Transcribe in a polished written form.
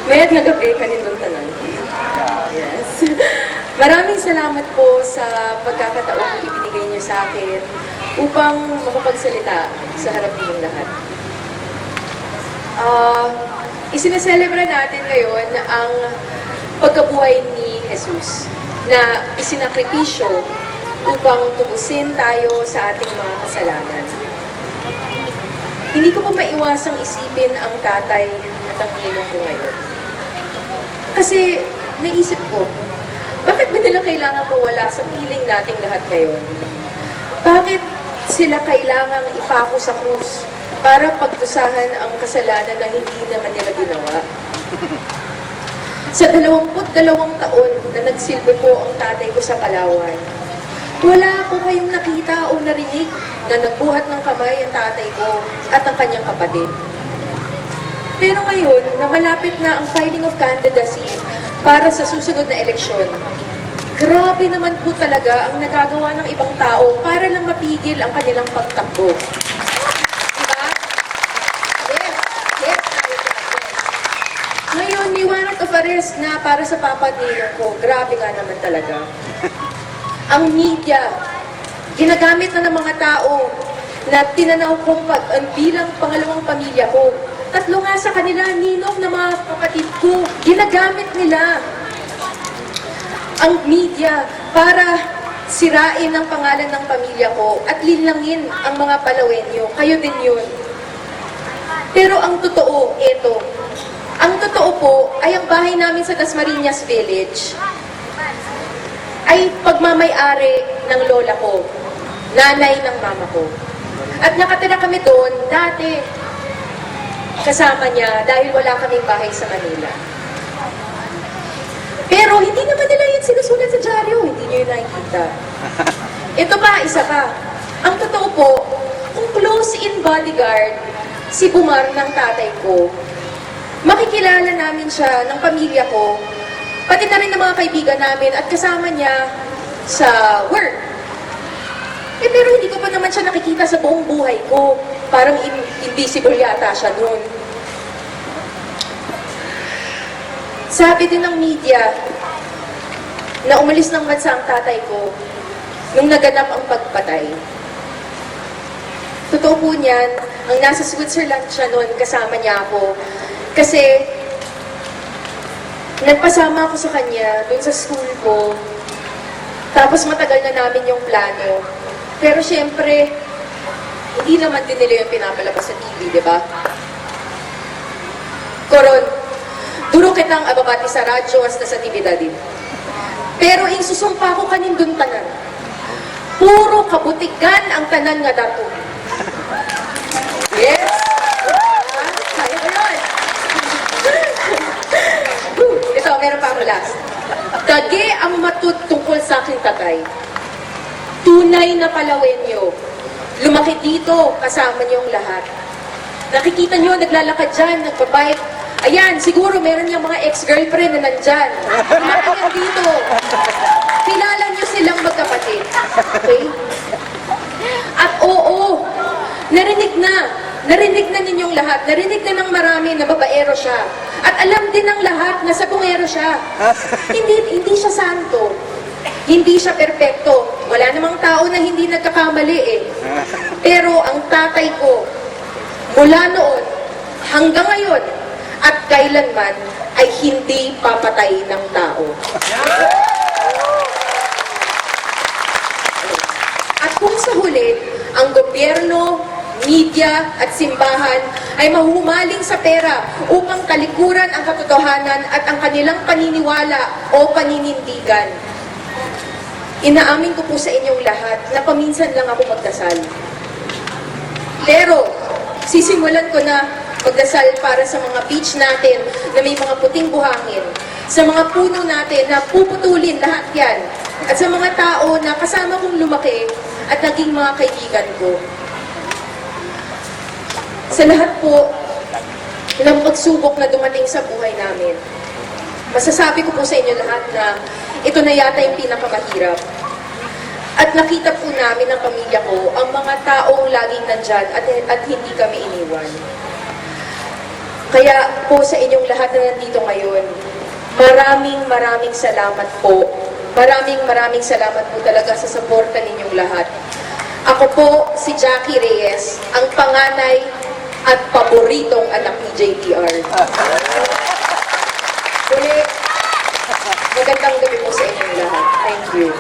Mayat nga gabi kanindong tanan. Yes. Maraming salamat po sa pagkakataong ibinigay niyo sa akin upang makapagsalita sa harap ninyong lahat. Isineselebra natin ngayon ang pagkabuhay ni Jesus na isinakripisyo upang tubusin tayo sa ating mga kasalanan. Hindi ko pa maiwasang isipin ang tatay at ang ninong ko ngayon. Kasi naisip ko, bakit ba nila kailangan mawala sa piling nating lahat ngayon? Bakit sila kailangang ipako sa krus para pagdusahan ang kasalanan na hindi naman nila ginawa? Sa 22 taon na nagsilbi po ang tatay ko sa Palawan, wala ko kayong nakita o narinig na nagbuhat ng kamay ang tatay ko at ang kanyang kapatid. Pero ngayon, na malapit na ang filing of candidacy para sa susunod na eleksyon, grabe naman po talaga ang nagagawa ng ibang tao para lang mapigil ang kanilang pagtakbo. Diba? Yes, ngayon, may warrant of arrest na para sa papa ninyo ko. Grabe nga naman talaga. Ang media, ginagamit na ng mga tao na tinanaw kong bilang pangalawang pamilya ko. 3 nga sa kanila, ninong na mga kapatid ko. Ginagamit nila ang media para sirain ang pangalan ng pamilya ko at linlangin ang mga Palawenyo. Kayo din yun. Pero ang totoo, eto. Ang totoo po ay ang bahay namin sa Dasmariñas Village ay pagmamay-ari ng lola ko, nanay ng mama ko. At nakatira kami doon dati kasama niya dahil wala kaming bahay sa Manila. Pero hindi naman nila yun sinusulat sa dyaryo, hindi niyo yun nakikita. Ito pa, isa pa. Ang totoo po, kung close-in bodyguard si Bumar ng tatay ko, makikilala namin siya ng pamilya ko, pati na rin ng mga kaibigan namin at kasama niya sa work. Pero hindi ko pa naman siya nakikita sa buong buhay ko. Parang invisible yata siya noon. Sabi din ng media na umalis ng bansa ang tatay ko nung naganap ang pagpatay. Totoo po niyan, ang nasa Switzerland siya noon, kasama niya ako. Kasi nagpasama ako sa kanya dun sa school ko. Tapos matagal na namin yung plano. Pero syempre, hindi naman din nila yung pinapalabas sa TV, di ba? Koron, duro kitang ababati sa radyo hasta sa TV dadin. Pero insusumpa ko kanin dun tanan. Puro kabutigan ang tanan nga dato. Yes! Kaya ko yun! Ito, meron pa ako last. Dagi ang matut tungkol sa aking tatay. Tunay na Palawenyo. Lumaki dito, kasama niyong lahat. Nakikita niyo, naglalakad dyan, nagpabike. Ayan, siguro meron niyang mga ex-girlfriend na nandyan. Nakakyan dito. Kilala niyo silang magkapatid. Okay? At oo, narinig na ninyong lahat. Narinig na ng marami na babaero siya. At alam din ng lahat na sabongero siya. Hindi siya santo. Hindi siya perpekto. Wala namang tao na hindi nagkakamali eh. Pero ang tatay ko, mula noon hanggang ngayon at kailanman ay hindi papatay ng tao. At kung sa huli, ang gobyerno, media at simbahan ay mahumaling sa pera upang talikuran ang katotohanan at ang kanilang paniniwala o paninindigan. Inaamin ko po sa inyong lahat na paminsan lang ako magdasal. Pero, sisimulan ko na magdasal para sa mga beach natin na may mga puting buhangin, sa mga puno natin na puputulin lahat yan, at sa mga tao na kasama kong lumaki at naging mga kaibigan ko. Sa lahat po ng pagsubok na dumating sa buhay namin, masasabi ko po sa inyo lahat na ito na yata yung pinakamahirap. At nakita po namin ng pamilya ko ang mga taong laging nandyan at hindi kami iniwan. Kaya po sa inyong lahat na nandito ngayon, maraming salamat po. Maraming salamat po talaga sa suporta ninyong lahat. Ako po si Jackie Reyes, ang panganay at paboritong anak ni JTR. Muli, magandang gabi po sa inyong lahat. Thank you.